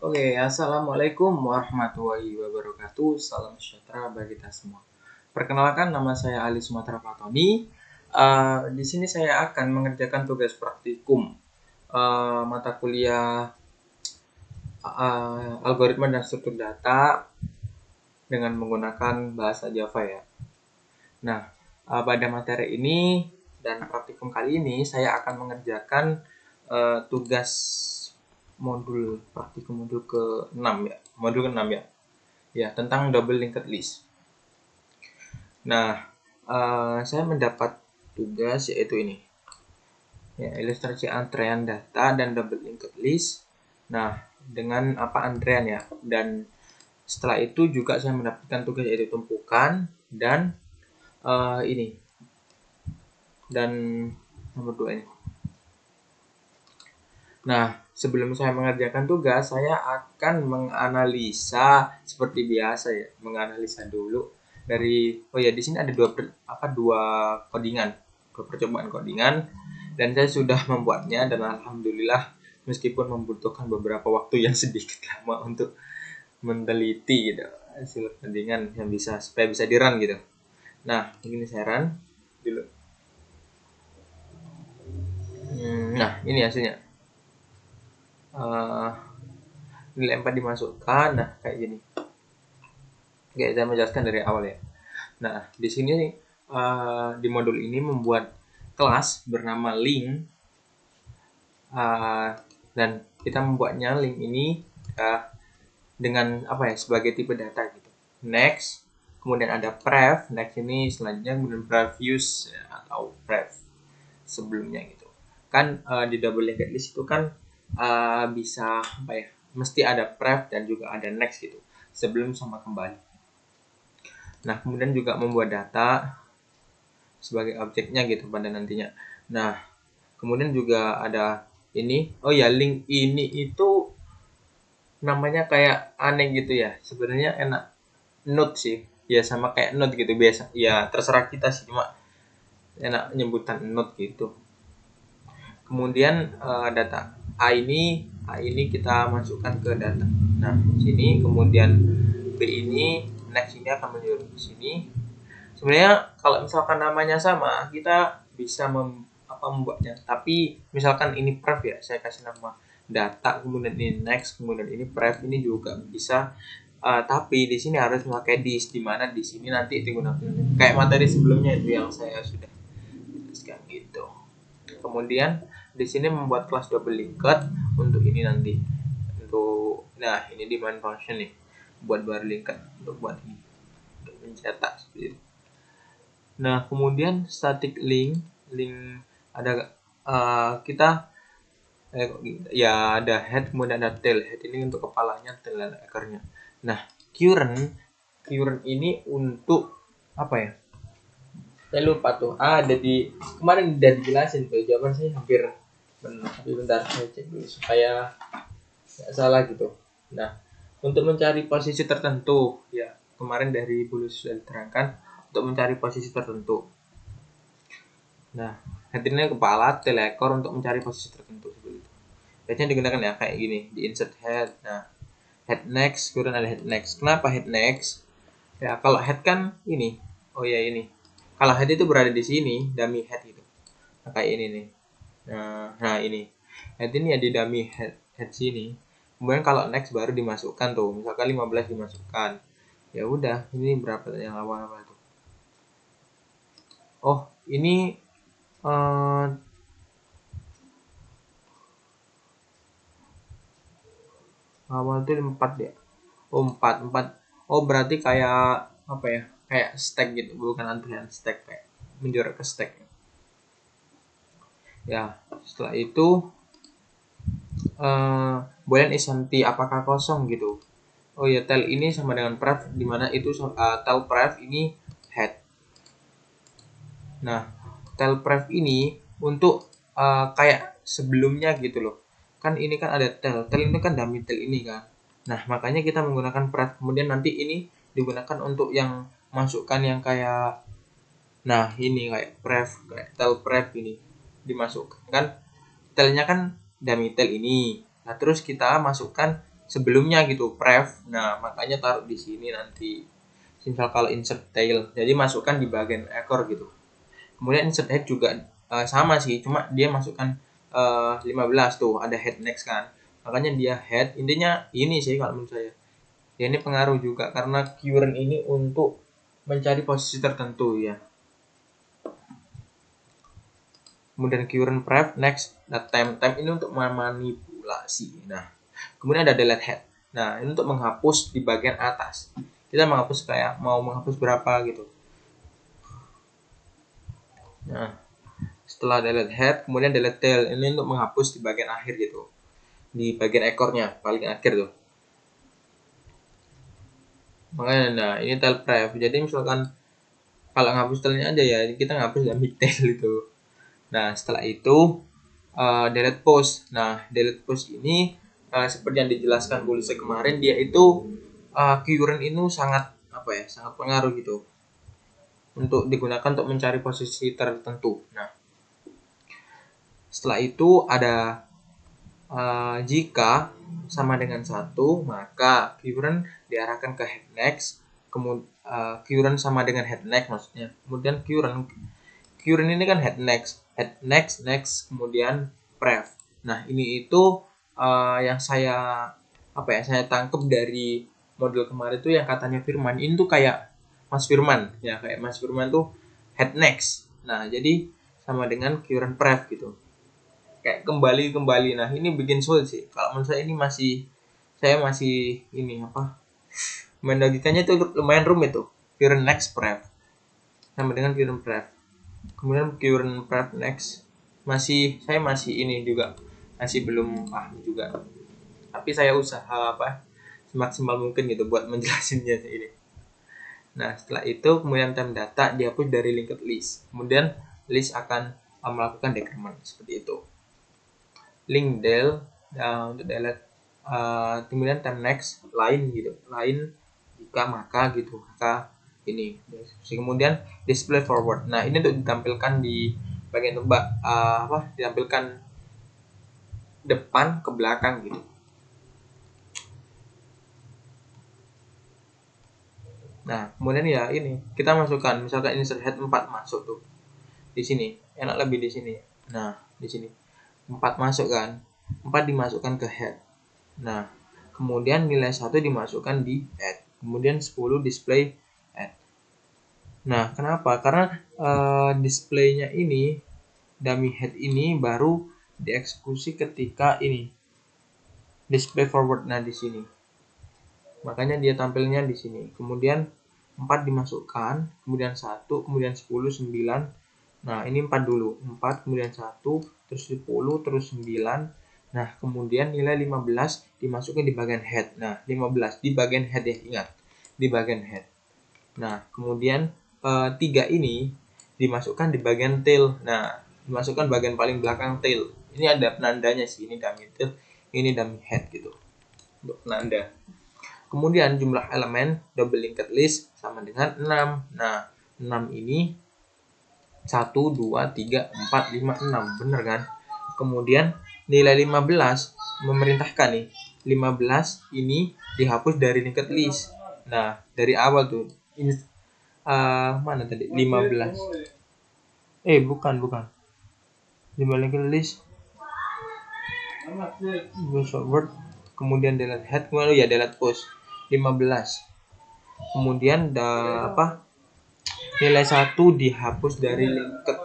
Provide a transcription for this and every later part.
Oke, assalamualaikum warahmatullahi wabarakatuh. Salam sejahtera bagi kita semua. Perkenalkan, nama saya Ali Sumatera Fatoni. Di sini saya akan mengerjakan tugas praktikum mata kuliah algoritma dan struktur data dengan menggunakan bahasa Java ya. Nah, pada materi ini dan praktikum kali ini saya akan mengerjakan tugas praktikum modul ke-6 ya. Modul ke-6 ya. Ya, tentang double linked list. Nah, saya mendapat tugas yaitu ini. Ya, ilustrasi antrean data dan double linked list. Nah, dengan apa antrean ya. Dan setelah itu juga saya mendapatkan tugas yaitu tumpukan dan ini. Dan nomor 2 ini. Nah, sebelum saya mengerjakan tugas, saya akan menganalisa seperti biasa ya, menganalisa dulu dari di sini ada dua codingan, dua percobaan codingan dan saya sudah membuatnya dan alhamdulillah meskipun membutuhkan beberapa waktu yang sedikit lama untuk meneliti gitu hasil codingan yang supaya bisa di-run gitu. Nah, ini saya run dulu. Nah, ini hasilnya. Nilai 4 dimasukkan, nah kayak gini. Oke, saya menjelaskan dari awal ya. Nah, di sini di modul ini membuat kelas bernama link dan kita membuatnya link ini dengan sebagai tipe data gitu. Next, kemudian ada pref. Next ini selanjutnya kemudian previous ya, atau pref sebelumnya gitu. Kan di double linked list itu kan bisa mesti ada pref dan juga ada next gitu sebelum sama kembali. Nah, kemudian juga membuat data sebagai objeknya gitu pada nantinya. Nah, kemudian juga ada ini. Link ini itu namanya kayak aneh gitu ya. Sebenarnya enak node sih. Ya sama kayak node gitu biasa. Ya terserah kita sih, cuma enak nyebutan node gitu. Kemudian data A ini kita masukkan ke data. Nah, sini kemudian B ini next ini akan menyuruh ke sini. Sebenarnya kalau misalkan namanya sama, kita bisa membuatnya. Tapi misalkan ini pref ya, saya kasih nama data, kemudian ini next, kemudian ini pref, ini juga bisa. Tapi di sini harus memakai this, di mana di sini nanti digunakan kayak materi sebelumnya itu yang saya sudah jelaskan gitu. Kemudian di sini membuat kelas double linked untuk ini nanti. Nah, ini di main function nih. Buat baru linked untuk buat ini. Untuk mencetak seperti itu. Nah, kemudian static link ada kita ada head kemudian ada tail. Head ini untuk kepalanya, tail dan ekornya. Nah, current ini untuk apa ya? Saya lupa tuh. Ada di kemarin udah dijelasin tuh, jawaban saya hampir benar. Tapi bentar saya cek dulu supaya nggak salah gitu. Nah, untuk mencari posisi tertentu ya kemarin dari Bulus sudah diterangkan untuk mencari posisi tertentu. Nah, head ini kepala, tail ekor untuk mencari posisi tertentu seperti itu. Headnya digunakan ya kayak gini, di insert head. Nah, head next, kemudian ada head next. Kenapa head next? Ya kalau head kan ini. Ini. Kalau head itu berada di sini, dummy head gitu. Nah, kayak ini nih. Nah ini. Head ini ya di dummy head sini. Kemudian kalau next baru dimasukkan tuh. Misalkan 15 dimasukkan. Ya udah, ini berapa yang awal-awal tuh. Ini awal tuh 4 ya. 4. Berarti kayak apa ya? Kayak stack gitu, bukan antrian stack kayak menjorok ke stack. Ya, setelah itu boolean is empty, apakah kosong gitu. Tail ini sama dengan pref, dimana itu tail pref ini head. Nah, tail pref ini untuk kayak sebelumnya gitu loh. Kan ini kan ada tail ini kan dummy tail ini kan. Nah, makanya kita menggunakan pref. Kemudian nanti ini digunakan untuk yang masukkan yang kayak ini kayak pref, kayak tail pref ini dimasukkan kan. Tailnya kan dummy tail ini. Nah, terus kita masukkan sebelumnya gitu, pref. Nah, makanya taruh di sini nanti. Misal kalau insert tail, jadi masukkan di bagian ekor gitu. Kemudian insert head juga sama sih, cuma dia masukkan 15 tuh, ada head next kan. Makanya dia head, intinya ini sih kalau menurut saya. Ya ini pengaruh juga karena current ini untuk mencari posisi tertentu ya. Kemudian current pref, next, time ini untuk memanipulasi. Nah, kemudian ada delete head. Nah, ini untuk menghapus di bagian atas. Kita menghapus kayak mau menghapus berapa gitu. Nah, setelah delete head, kemudian delete tail. Ini untuk menghapus di bagian akhir gitu. Di bagian ekornya, paling akhir tuh. Makanya, nah ini tail pref. Jadi misalkan kalau ngapus tailnya aja ya, kita ngapus dummy tail itu. Nah, setelah itu delete post. Nah, delete post ini seperti yang dijelaskan Bulise kemarin, dia itu current itu sangat sangat pengaruh gitu untuk digunakan untuk mencari posisi tertentu. Nah, setelah itu ada jika sama dengan 1, maka current diarahkan ke head next. Kemudian current sama dengan head next maksudnya. Kemudian current ini kan head next, next, kemudian pref. Nah, ini itu yang saya saya tangkap dari model kemarin tuh yang katanya Firman ini tuh kayak Mas Firman ya, kayak Mas Firman tuh head next. Nah, jadi sama dengan current pref gitu. Kayak kembali. Nah, ini bikin sulit sih. Kalau menurut saya ini saya masih ini main logikanya itu lumayan rumit tuh. Current next pref sama dengan current pref. Kemudian current pref next saya masih ini juga masih belum paham juga. Tapi saya usaha semaksimal mungkin gitu buat menjelasinnya ini. Nah, setelah itu kemudian time data dihapus dari linked list. Kemudian list akan melakukan decrement seperti itu. Link del untuk delete, kemudian time next line gitu, line jika maka gitu, maka ini. Kemudian display forward. Nah, ini untuk ditampilkan di bagian ditampilkan depan ke belakang gitu. Nah, kemudian ya ini kita masukkan misalkan insert head 4 masuk tuh di sini, enak lebih di sini. Nah, di sini 4 masuk kan, 4 dimasukkan ke head. Nah, kemudian nilai 1 dimasukkan di head, kemudian 10 display head. Nah, kenapa? Karena displaynya ini, dummy head ini baru dieksekusi ketika ini display forward. Nah, di sini makanya dia tampilnya di sini. Kemudian 4 dimasukkan, kemudian 1, kemudian 10, 9. Nah, ini 4 dulu. 4, kemudian 1, terus 10, terus 9. Nah, kemudian nilai 15 dimasukkan di bagian head. Nah, 15 di bagian head ya, ingat. Di bagian head. Nah, kemudian 3 ini dimasukkan di bagian tail. Nah, dimasukkan bagian paling belakang tail. Ini ada penandanya sih, ini dummy tail, ini dummy head gitu. Untuk penanda. Kemudian jumlah elemen double linked list sama dengan 6. Nah, 6 ini 1, 2, 3, 4, 5, 6. Bener kan? Kemudian nilai 15 memerintahkan nih. 15 ini dihapus dari linked list. Nah, dari awal tuh. Ini mana tadi? 15. Bukan. 5 linked list. Word. Kemudian delete head, kemudian ya delete post. 15. Kemudian nilai 1 dihapus dari linked.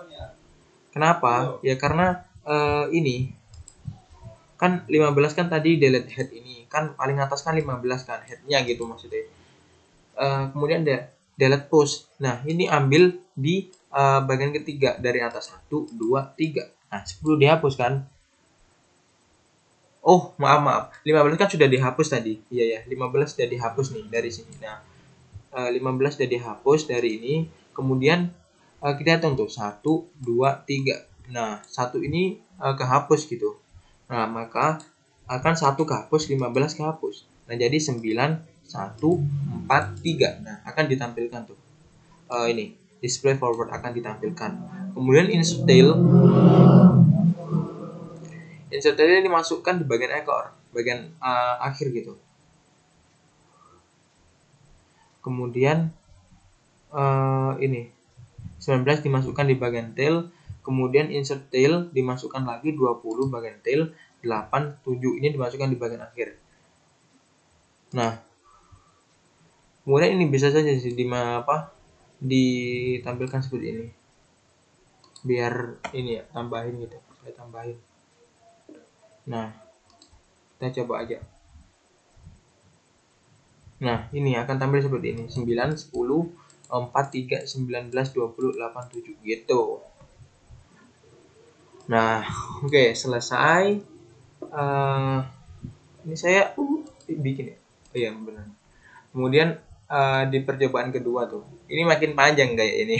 Kenapa? Ya karena ini kan 15 kan tadi delete head, ini kan paling atas kan 15 kan headnya gitu maksudnya. Kemudian delete post. Nah, ini ambil di bagian ketiga dari atas, 1, 2, 3. Nah, 10 dihapus kan. Oh, maaf. 15 kan sudah dihapus tadi. Iya ya, 15 sudah dihapus nih dari sini. Nah, 15 sudah dihapus dari ini. Kemudian kita hitung tuh 1, 2, 3. Nah, 1 ini kehapus gitu. Nah, maka akan 1 kehapus, 15 kehapus. Nah, jadi 9, 1, 4, 3. Nah, akan ditampilkan tuh. Ini display forward akan ditampilkan. Kemudian insert tail ini dimasukkan di bagian ekor. bagian akhir gitu. Kemudian ini 19 dimasukkan di bagian tail, kemudian insert tail dimasukkan lagi 20 bagian tail, 8, 7 ini dimasukkan di bagian akhir. Nah, kemudian ini bisa saja sih ditampilkan seperti ini. Biar ini ya, tambahin gitu. Saya tambahin. Nah, kita coba aja. Nah, ini akan tampil seperti ini. 9, 10, 4, 3, 19, 20, 8, 7 gitu. Nah, oke, selesai. Ini saya bikin ya. Oh iya, benar. Kemudian di percobaan kedua tuh. Ini makin panjang kayak ini.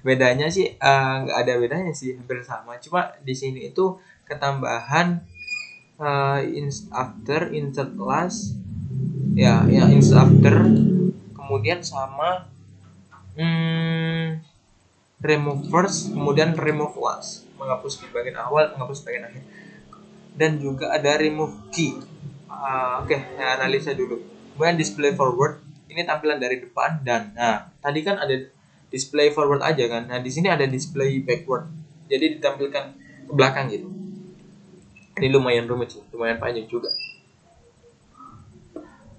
Bedanya sih nggak ada bedanya sih, hampir sama. Cuma di sini itu ketambahan after, insert last, ya insert after, kemudian sama remove first, kemudian remove last, menghapus di bagian awal, menghapus bagian akhir, dan juga ada remove key. Oke, saya analisa dulu. Kemudian display forward, ini tampilan dari depan, dan tadi kan ada display forward aja kan. Nah, di sini ada display backward. Jadi ditampilkan ke belakang gitu. Ini lumayan rumit sih, lumayan panjang juga.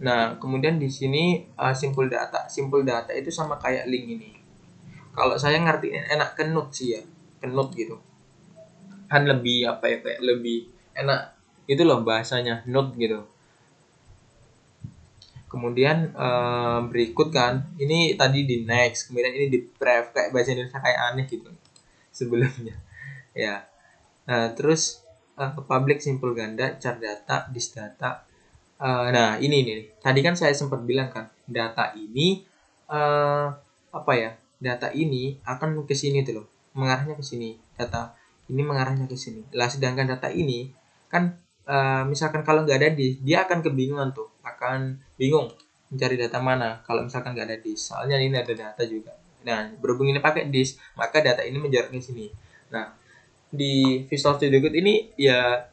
Nah, kemudian di sini simple data. Simple data itu sama kayak link ini. Kalau saya ngertiin enak ke Node sih ya, ke Node gitu. Kan lebih kayak lebih enak itu loh bahasanya, Node gitu. Kemudian berikut kan, ini tadi di next, kemudian ini di pref, kayak bahasa Indonesia kayak aneh gitu sebelumnya. Ya. Nah, terus public simple ganda, char data, dis data. Nah, ini nih. Tadi kan saya sempat bilang kan, data ini data ini akan ke sini tuh loh, mengarahnya ke sini. Data ini mengarahnya ke sini. Lah, sedangkan data ini kan misalkan kalau nggak ada dia akan kebingungan tuh, akan bingung mencari data mana kalau misalkan nggak ada disk. Soalnya ini ada data juga. Nah, berhubung ini pakai disk, maka data ini menjarak ke sini. Nah, di Visual Studio Code ini ya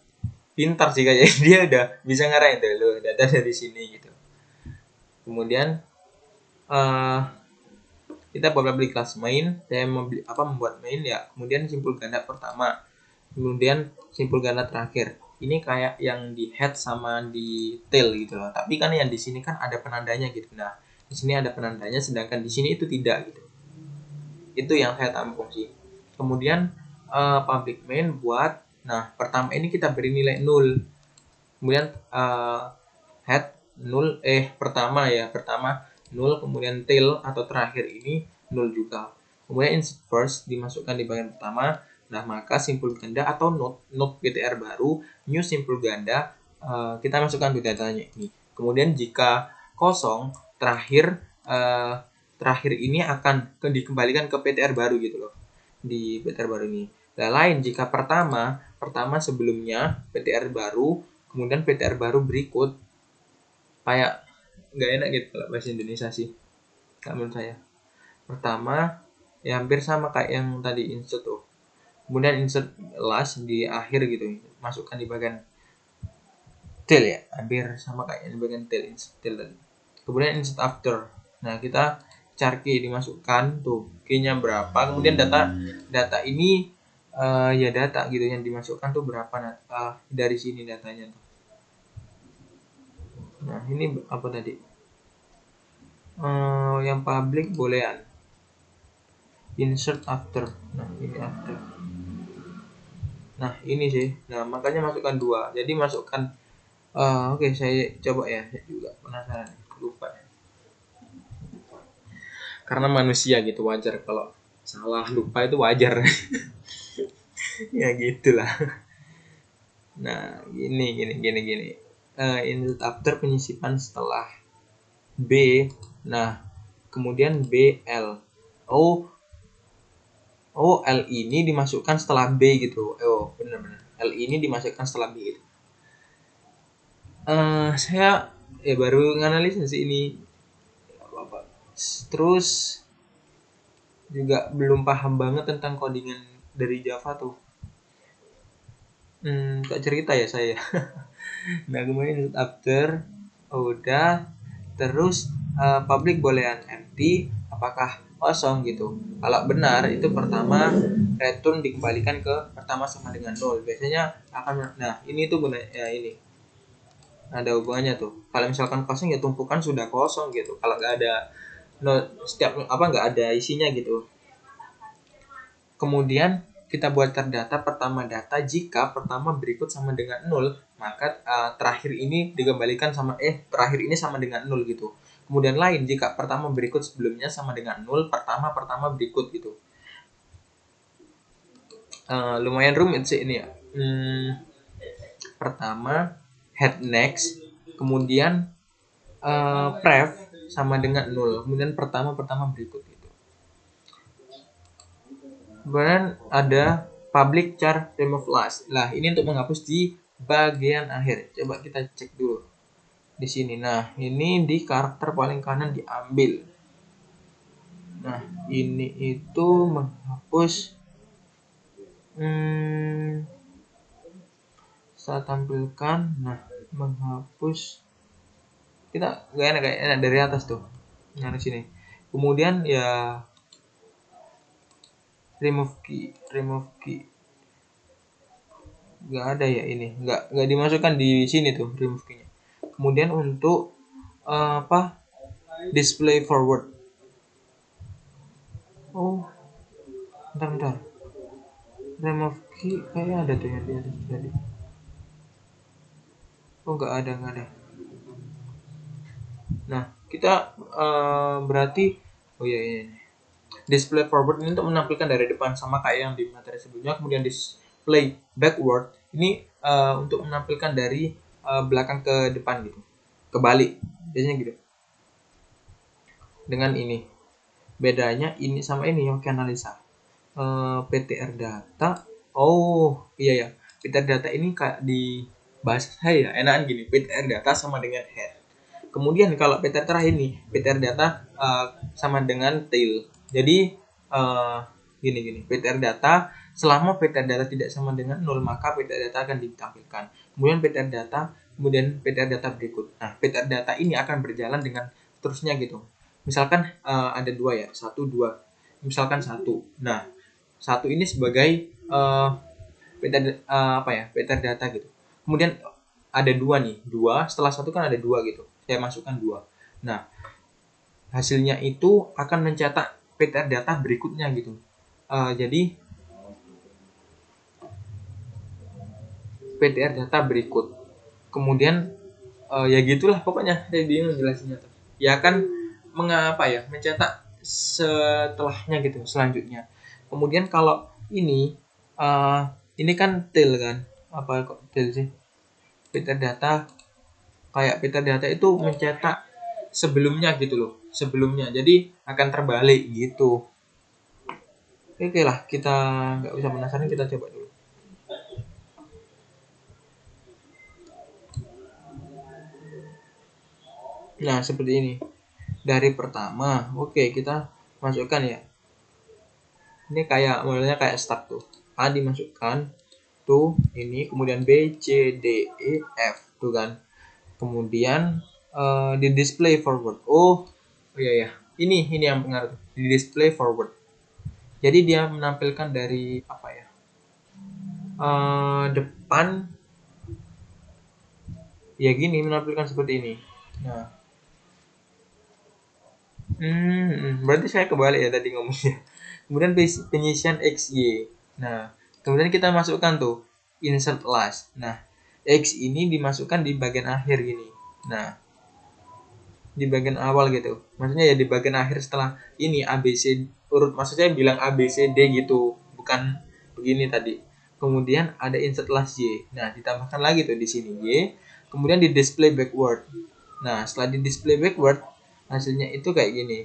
pintar sih kayaknya, dia udah bisa ngarahin tuh lo data dari sini gitu. Kemudian kita public class main, saya membuat main ya, kemudian simpul ganda pertama, kemudian simpul ganda terakhir. Ini kayak yang di head sama di tail gitu loh, tapi kan yang di sini kan ada penandanya gitu. Nah, di sini ada penandanya, sedangkan di sini itu tidak gitu. Itu yang saya tampung sih. Kemudian public main buat, nah pertama ini kita beri nilai 0, kemudian head 0, pertama 0, kemudian tail atau terakhir ini 0 juga. Kemudian insert first dimasukkan di bagian pertama. Nah, maka simpul ganda atau node PTR baru, new simpul ganda, kita masukkan di datanya ini. Kemudian jika kosong, terakhir ini akan dikembalikan ke PTR baru gitu loh, di PTR baru ini. Dan lain jika pertama sebelumnya PTR baru, kemudian PTR baru berikut, kayak nggak enak gitu kalau bahasa Indonesia sih menurut saya. Pertama ya hampir sama kayak yang tadi insert tuh, kemudian insert last di akhir gitu, masukkan di bagian tail ya, hampir sama kayak di bagian tail, insert tail tadi. Kemudian insert after, nah kita char key dimasukkan tuh, key-nya berapa, kemudian data ini ya data gitu yang dimasukkan tuh berapa, dari sini datanya tuh. Nah, ini apa tadi? Yang public boolean. Insert after. Nah, ini after. Nah, ini sih. Nah, makanya masukkan 2. Jadi masukkan oke, saya coba ya. Saya juga penasaran. Lupa. Karena manusia gitu, wajar kalau salah, lupa itu wajar. Ya gitulah. Nah, gini. Insert after penyisipan setelah B. Nah, kemudian BL. L ini dimasukkan setelah B gitu. Benar-benar. L ini dimasukkan setelah B gitu. Saya baru nganalisis sih ini. Terus juga belum paham banget tentang codingan dari Java tuh. Kok cerita ya saya. Nah, kemudian after udah, terus public boolean empty apakah kosong gitu. Kalau benar itu pertama return dikembalikan ke pertama sama dengan 0. Biasanya akan, nah ini tuh benar ya, ini ada hubungannya tuh. Kalau misalkan kosong ya tumpukan sudah kosong gitu. Kalau nggak ada setiap apa nggak ada isinya gitu. Kemudian kita buat terdata pertama data jika pertama berikut sama dengan 0, maka terakhir ini dikembalikan sama terakhir ini sama dengan 0 gitu. Kemudian lain jika pertama berikut sebelumnya sama dengan 0, pertama berikut gitu. Lumayan rumit sih ini ya. Pertama head next, kemudian pref sama dengan 0, kemudian pertama berikut gitu. Kemudian ada public char remove last. Nah, ini untuk menghapus di bagian akhir. Coba kita cek dulu di sini. Nah, ini di karakter paling kanan diambil. Nah, ini itu menghapus. Saya tampilkan. Nah, menghapus. Kita nggak enak dari atas tuh. Nah, di sini. Kemudian ya remove key nggak ada ya, ini nggak dimasukkan di sini tuh remove key-nya. Kemudian untuk display forward, bentar remove key kayak ada tuh ya di atas tadi. Nggak ada. Nah, kita berarti ini display forward ini untuk menampilkan dari depan sama kayak yang di materi sebelumnya. Kemudian display backward ini untuk menampilkan dari belakang ke depan gitu, kebalik biasanya gitu. Dengan ini bedanya ini sama ini yang analisa PTR data. Iya PTR data ini kayak di bahasa saya enakan gini, PTR data sama dengan head. Kemudian kalau PTR terakhir ini PTR data sama dengan tail. Jadi gini PTR data, selama PTR data tidak sama dengan 0 maka PTR data akan ditampilkan. Kemudian PTR data, kemudian PTR data berikut. Nah, PTR data ini akan berjalan dengan terusnya gitu. Misalkan ada 2 ya, 1 2. Misalkan 1. Nah, 1 ini sebagai PTR data gitu. Kemudian ada 2 nih, 2 setelah 1 kan ada 2 gitu. Saya masukkan 2. Nah, hasilnya itu akan mencetak PTR data berikutnya gitu. Jadi PTR data berikut. Kemudian ya gitulah pokoknya, saya bingung jelasinnya tuh. Ya kan mencetak setelahnya gitu, selanjutnya. Kemudian kalau ini kan tail kan. Apa kok tail sih? PTR data, kayak PTR data itu mencetak sebelumnya gitu loh, sebelumnya. Jadi akan terbalik gitu. Oke lah, kita nggak bisa penasaran, kita coba dulu. Nah, seperti ini. Dari pertama, kita masukkan ya. Ini kayak modelnya kayak start tuh. A dimasukkan tuh ini, kemudian B, C, D, E, F tuh kan. Kemudian di display forward. Iya. Ini yang pengaruh. Di display forward. Jadi dia menampilkan dari depan ya gini, menampilkan seperti ini. Nah, berarti saya kebalik ya tadi ngomongnya. Kemudian penyisian XY. Nah, kemudian kita masukkan tuh insert last. Nah, X ini dimasukkan di bagian akhir gini. Nah, di bagian awal gitu. Maksudnya ya di bagian akhir setelah ini ABC urut, maksudnya bilang ABCD gitu, bukan begini tadi. Kemudian ada insert last Y. Nah, ditambahkan lagi tuh di sini Y. Kemudian di display backward. Nah, setelah di display backward, hasilnya itu kayak gini.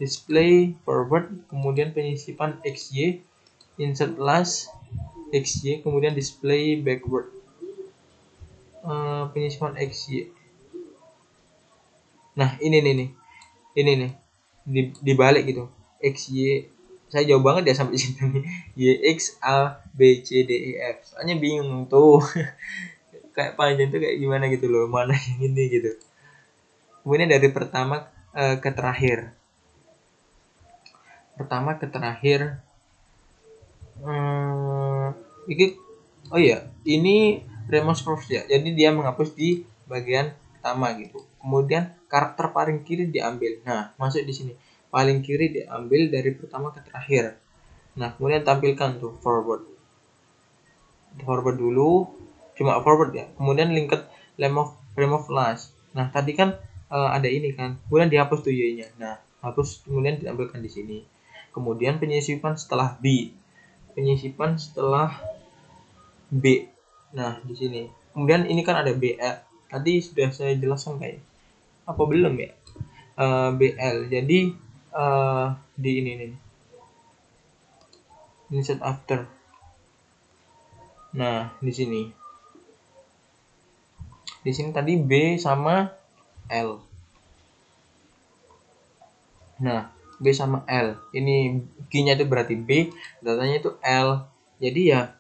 Display forward, kemudian penyisipan XY, insert last XY, kemudian display backward, penyisipan XY. Nah, ini nih dibalik gitu, XY saya jauh banget ya sampai sini nih. Y, X, A, B, C, D, E, F. Soalnya bingung tuh. Kayak panjang tuh kayak gimana gitu loh. Mana yang ini gitu. Kemudian dari pertama ke terakhir. Pertama ke terakhir. Ini, oh iya, ini remove first ya. Jadi dia menghapus di bagian pertama gitu. Kemudian karakter paling kiri diambil. Nah, masuk di sini. Paling kiri diambil dari pertama ke terakhir. Nah, kemudian tampilkan tuh forward. Forward dulu, cuma forward ya. Kemudian linked remove last. Nah, tadi kan ada ini kan. Kemudian dihapus tuh y-nya. Nah, hapus kemudian diambilkan di sini. Kemudian penyisipan setelah B. Penyisipan setelah B. Nah, di sini. Kemudian ini kan ada BL. Tadi sudah saya jelaskan kayak apa belum ya? BL. Jadi di ini nih. Insert after. Nah, di sini. Di sini tadi B sama L. Nah, B sama L. Ini key-nya itu berarti B, datanya itu L. Jadi ya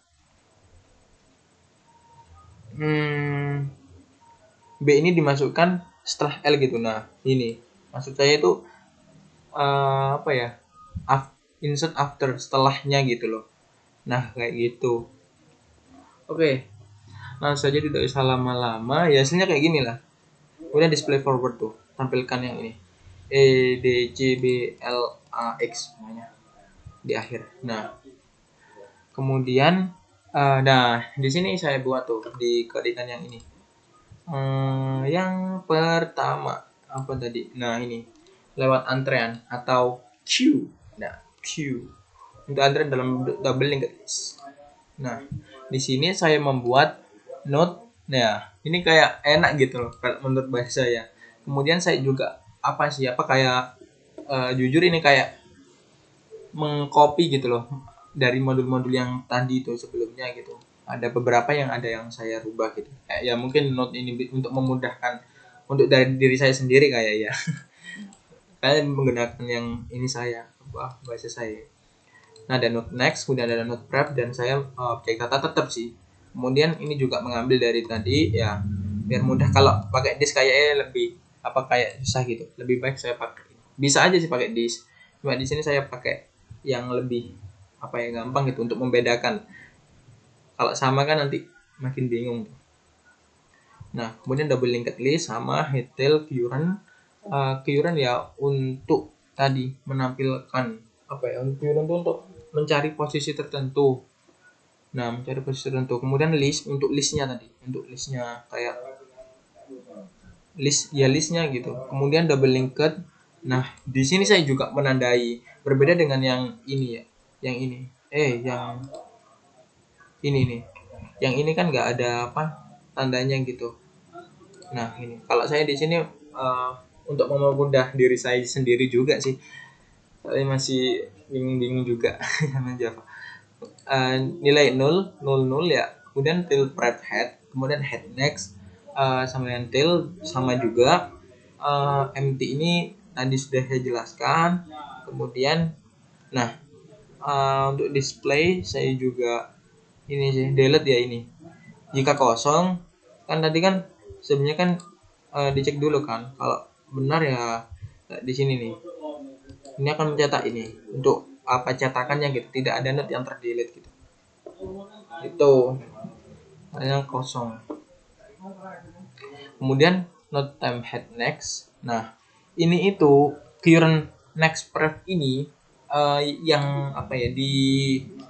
B ini dimasukkan setelah L gitu. Nah, ini maksud saya itu apa ya? Insert after, setelahnya gitu loh. Nah, kayak gitu. Oke. Langsung saja, tidak usah lama-lama. Ya hasilnya kayak gini lah. Udah display forward tuh. Tampilkan yang ini. E, D, C, B, L, A, X semuanya di akhir. Nah, kemudian nah di sini saya buat tuh di kodikan yang ini. Yang pertama apa tadi? Nah, ini lewat antrean atau queue. Nah, queue untuk antrean dalam double linked list. Nah, di sini saya membuat node. Nah, ini kayak enak gitu loh menurut bahasa saya. Kemudian saya juga kayak jujur ini kayak mengcopy gitu loh dari modul-modul yang tadi itu sebelumnya gitu. Ada beberapa yang saya rubah gitu. Ya mungkin note ini untuk memudahkan untuk dari diri saya sendiri kayak ya. Kayak menggunakan yang ini saya bahasa saya. Nah, ada note next, kemudian ada note prep, dan saya cek data tetap sih. Kemudian ini juga mengambil dari tadi ya, biar mudah. Kalau pakai disk kayaknya lebih kayak susah gitu. Lebih baik saya pakai. Bisa aja sih pakai disk. Cuma di sini saya pakai yang lebih gampang gitu untuk membedakan. Kalau sama kan nanti makin bingung. Nah, kemudian double linked list sama headtail current. Current ya untuk tadi menampilkan current itu untuk mencari posisi tertentu. Nah, mencari posisi tertentu. Kemudian list untuk listnya tadi, untuk listnya kayak listnya gitu. Kemudian double linked. Nah, di sini saya juga menandai, berbeda dengan yang ini ya, yang ini. Yang ini nih. Yang ini kan nggak ada tandanya gitu. Nah, ini kalau saya di sini untuk mempermudah diri saya sendiri juga sih. Saya masih bingung juga sama Java. Nilai 0 ya. Kemudian till prep head, kemudian head next, sama yang till sama juga. Empty ini tadi sudah saya jelaskan. Kemudian nah, untuk display saya juga ini sih delete ya ini. Jika kosong kan tadi kan sebenarnya kan dicek dulu kan, kalau benar ya di sini nih. Ini akan mencetak ini untuk cetakannya gitu, tidak ada note yang terdelete gitu. Itu hanya kosong. Kemudian note time head next. Nah, ini itu current next pref ini yang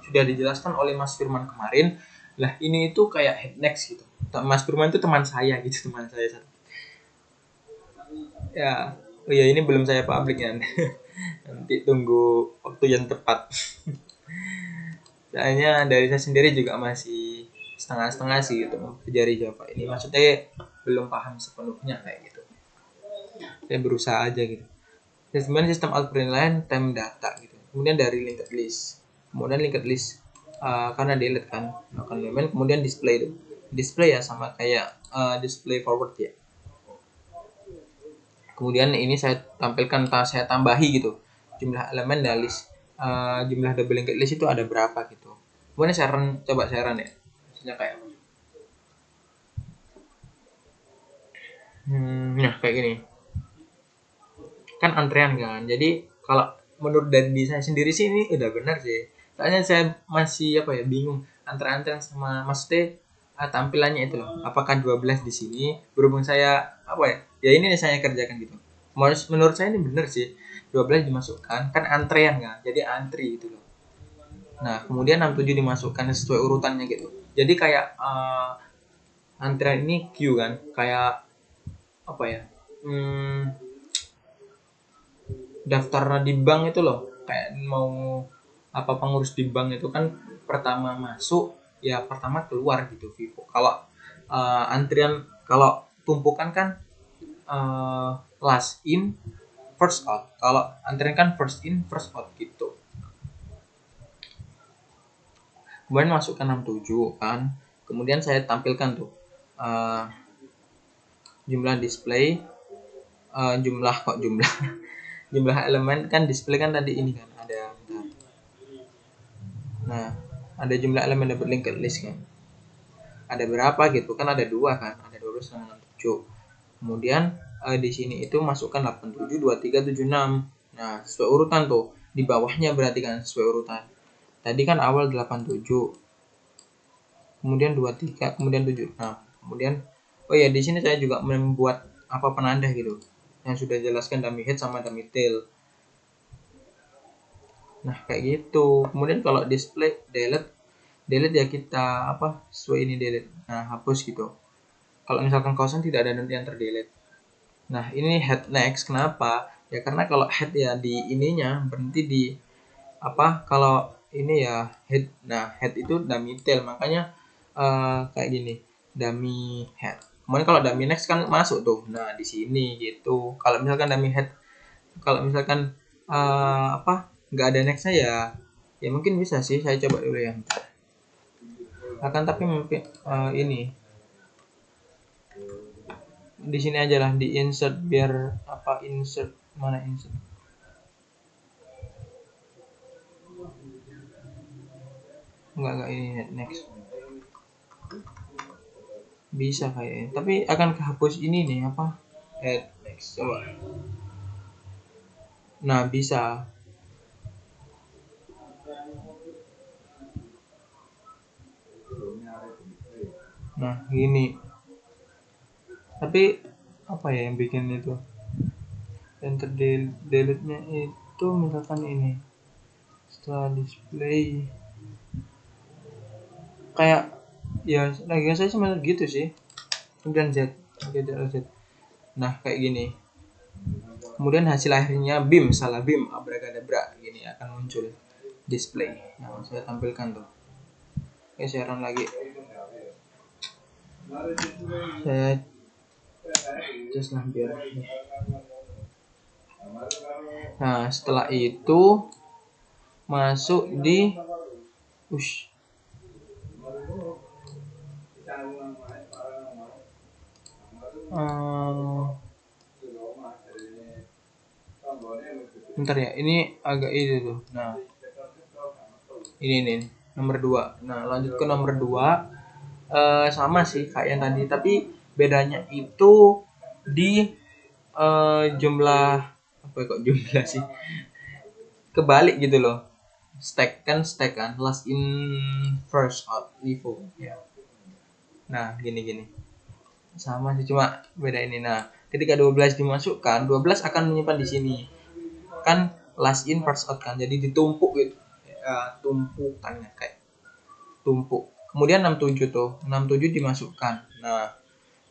sudah dijelaskan oleh Mas Firman kemarin. Lah, ini itu kayak head next gitu. Mas Firman itu teman saya gitu, teman saya. Ya, ini belum saya publik ya. Nanti tunggu waktu yang tepat. Soalnya dari saya sendiri juga masih setengah-setengah sih gitu mempelajari Java ini. Maksudnya belum paham sepenuhnya kayak gitu. Saya berusaha aja gitu. Sebenarnya sistem output lain time data gitu. Kemudian dari linked list. Kemudian linked list karena delete kan, akan element. Kemudian display tuh. Display ya sama kayak display forward ya. Kemudian ini saya tampilkan, saya tambahi gitu jumlah elemen dari list. jumlah double linked list itu ada berapa gitu. Kemudian coba saran ya, misalnya kayak nah kayak gini kan antrean kan, jadi kalau menurut dari diri saya sendiri sih ini udah benar sih, soalnya saya masih apa ya, bingung antara antrean sama maksudnya tampilannya itu loh, apakah 12 di sini berhubung saya apa ya, ya ini yang saya kerjakan gitu. Menurut saya ini benar sih 12 dimasukkan kan antrean kan, jadi antri gitu loh. Nah kemudian 67 dimasukkan sesuai urutannya gitu, jadi kayak antrean ini queue kan, kayak apa ya, daftar di bank itu loh, kayak mau apa pengurus di bank itu kan pertama masuk ya pertama keluar gitu Vivo. Kalau antrian, kalau tumpukan kan last in first out, kalau antrian kan first in first out gitu. Kemudian masukkan 67 kan, kemudian saya tampilkan tuh jumlah display, jumlah jumlah elemen kan, display kan tadi ini kan ada, bentar. Nah ada jumlah elemen double linked list kan, ada berapa gitu kan, ada 2 kan, ada 12 sama 67. Kemudian di sini itu masukkan 87 23 76. Nah sesuai urutan tuh di bawahnya, berarti kan sesuai urutan. Tadi kan awal 87, kemudian 23, kemudian 76. Kemudian oh ya di sini saya juga membuat apa penanda gitu yang sudah jelaskan dummy head sama dummy tail. Nah kayak gitu. Kemudian kalau display delete ya kita apa sesuai ini delete, nah hapus gitu. Kalau misalkan kosong tidak ada nanti yang terdelete. Nah ini head next, kenapa ya, karena kalau head ya di ininya berhenti di apa, kalau ini ya head, nah head itu dummy tail, makanya kayak gini dummy head. Kemudian kalau dummy next kan masuk tuh, nah di sini gitu. Kalau misalkan dummy head, kalau misalkan apa nggak ada nextnya ya mungkin bisa sih, saya coba dulu ya akan, tapi mungkin ini di sini aja lah di insert, biar apa insert, mana insert, enggak ini next bisa kayaknya, tapi akan kehapus ini nih apa add next, coba. Nah bisa, nah gini, tapi apa ya yang bikin itu enter delete nya itu, misalkan ini setelah display kayak ya lagi saya sebenarnya gitu sih, kemudian Z, oke Z. Nah kayak gini, kemudian hasil akhirnya BIM, salah BIM, abracadabra gini akan muncul display yang saya tampilkan tuh. Oke saya run lagi, saya just lah biar. Nah setelah itu masuk di push. Bentar ya, ini agak ini tuh. Nah ini nih nomor 2. Nah lanjut ke nomor 2, sama sih kayak yang tadi, tapi bedanya itu di jumlah apa kok jumlah sih, kebalik gitu loh. Stack kan last in first out Vivo ya. Nah gini sama sih, cuma beda ini. Nah ketika 12 dimasukkan, 12 akan menyimpan di sini kan last in first out kan, jadi ditumpuk gitu, tumpukan kayak tumpuk. Kemudian 67 tuh, 67 dimasukkan, nah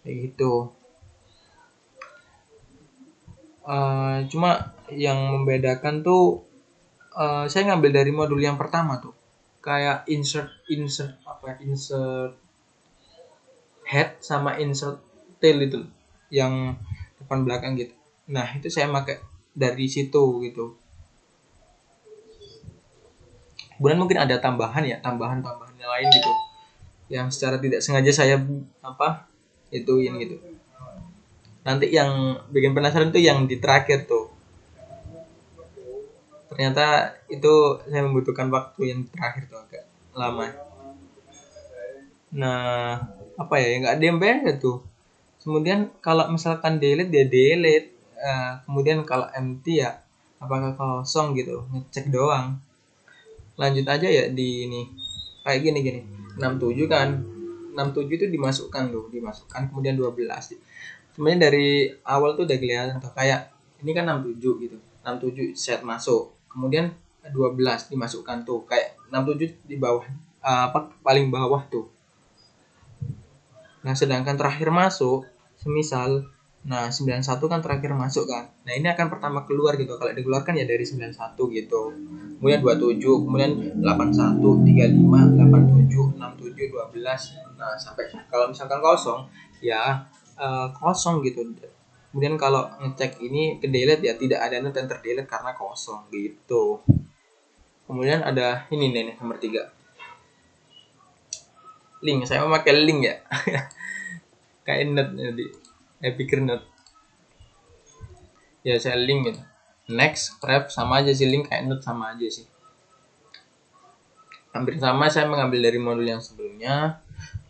kayak gitu. Cuma yang membedakan tuh saya ngambil dari modul yang pertama tuh, kayak insert head sama insert tail itu yang depan belakang gitu. Nah itu saya pakai dari situ gitu. Kemudian mungkin ada tambahan yang lain gitu, yang secara tidak sengaja saya apa ituin gitu. Nanti yang bikin penasaran tuh yang di terakhir tuh, Ternyata itu saya membutuhkan waktu yang terakhir tuh agak lama. Nah, apa ya, nggak ada yang beda tuh. Kemudian kalau misalkan delete dia delete. Kemudian kalau empty ya apakah kosong gitu, ngecek doang. Lanjut aja ya di ini. Kayak gini. 67 kan. 67 itu dimasukkan kemudian 12. Sebenarnya dari awal tuh udah kelihatan tuh kayak ini kan 67 gitu. 67 set masuk. Kemudian 12 dimasukkan tuh. Kayak 67 di bawah paling bawah tuh. Nah, sedangkan terakhir masuk, semisal, nah 91 kan terakhir masuk kan. Nah, ini akan pertama keluar gitu. Kalau dikeluarkan ya dari 91 gitu. Kemudian 27, kemudian 81, 35, 87, 67, 12. Nah, sampai kalau misalkan kosong, ya kosong gitu. Kemudian kalau ngecek ini ke delete ya tidak ada note yang terdelete karena kosong gitu. Kemudian ada ini nih nomor 3. Link, saya memakai link ya. Kayak note jadi pikir note ya, saya link gitu. Next ref sama aja sih, link kayak note sama aja sih, hampir sama. Saya mengambil dari modul yang sebelumnya.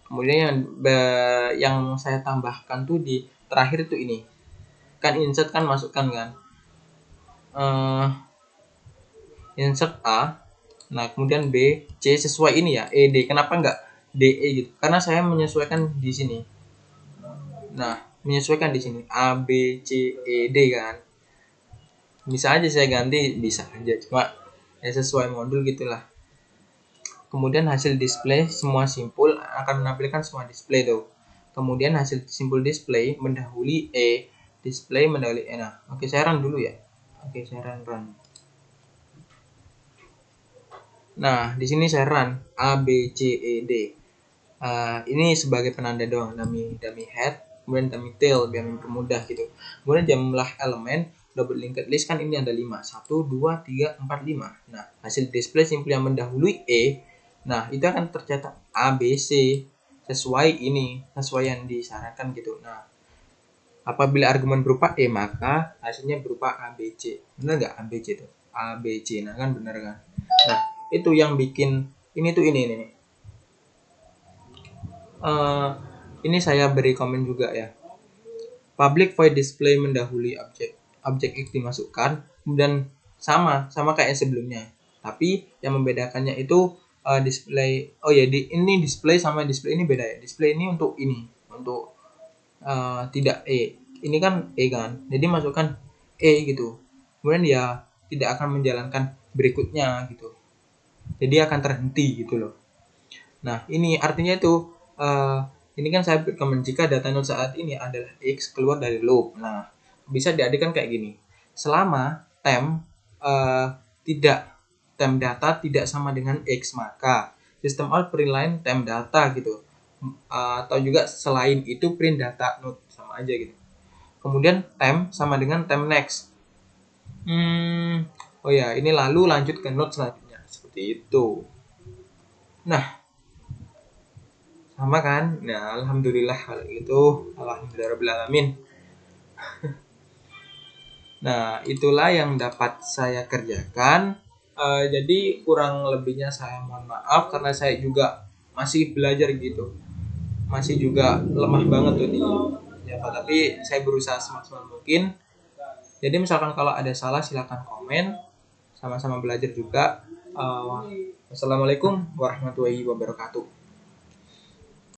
Kemudian yang saya tambahkan tuh di terakhir tuh ini kan insert kan, masukkan kan insert A, nah kemudian B C sesuai ini ya ED. Kenapa enggak DE gitu? Karena saya menyesuaikan di sini. Nah, menyesuaikan di sini A B C E D kan. Bisa aja saya ganti, bisa aja, cuma ya sesuai modul gitulah. Kemudian hasil display semua simpul akan menampilkan semua display tuh. Kemudian hasil simpul display mendahului E, display mendahului E. Nah, oke, saya run dulu ya. Oke, saya run. Nah, di sini saya run A B C E D. Ini sebagai penanda doang, dummy head, kemudian dummy tail biar mempermudah gitu. Kemudian jumlah elemen double linked list kan ini ada 5. 1 2 3 4 5. Nah, hasil display simpul yang mendahului E, nah itu akan tercetak A B C sesuai yang disarankan gitu. Nah, apabila argumen berupa E maka hasilnya berupa A B C. Benar nggak A B C itu? A B C. Nah, kan benar kan? Nah, itu yang bikin ini nih. Ini saya beri komen juga ya. Public void display mendahului objek X dimasukkan, kemudian sama kayak sebelumnya. Tapi yang membedakannya itu display. Oh ya, ini display sama display ini beda ya. Display ini untuk tidak E. Ini kan E kan. Jadi masukkan E gitu. Kemudian dia tidak akan menjalankan berikutnya gitu. Jadi akan terhenti gitu loh. Nah, ini artinya itu ini kan saya komen jika data node saat ini adalah X keluar dari loop. Nah, bisa diartikan kayak gini. Selama temp data tidak sama dengan X, maka sistem out print line temp data gitu. Atau juga selain itu print data node, sama aja gitu. Kemudian temp sama dengan temp next. Oh ya, ini lalu lanjut ke node selanjutnya. Seperti itu. Nah, sama kan? Nah, alhamdulillah kalau gitu. Alhamdulillahirobbilalamin. Nah, itulah yang dapat saya kerjakan. Jadi kurang lebihnya saya mohon maaf karena saya juga masih belajar gitu. Masih juga lemah banget tuh di Java, tapi saya berusaha semaksimal mungkin. Jadi misalkan kalau ada salah silakan komen. Sama-sama belajar juga. Wassalamualaikum warahmatullahi wabarakatuh.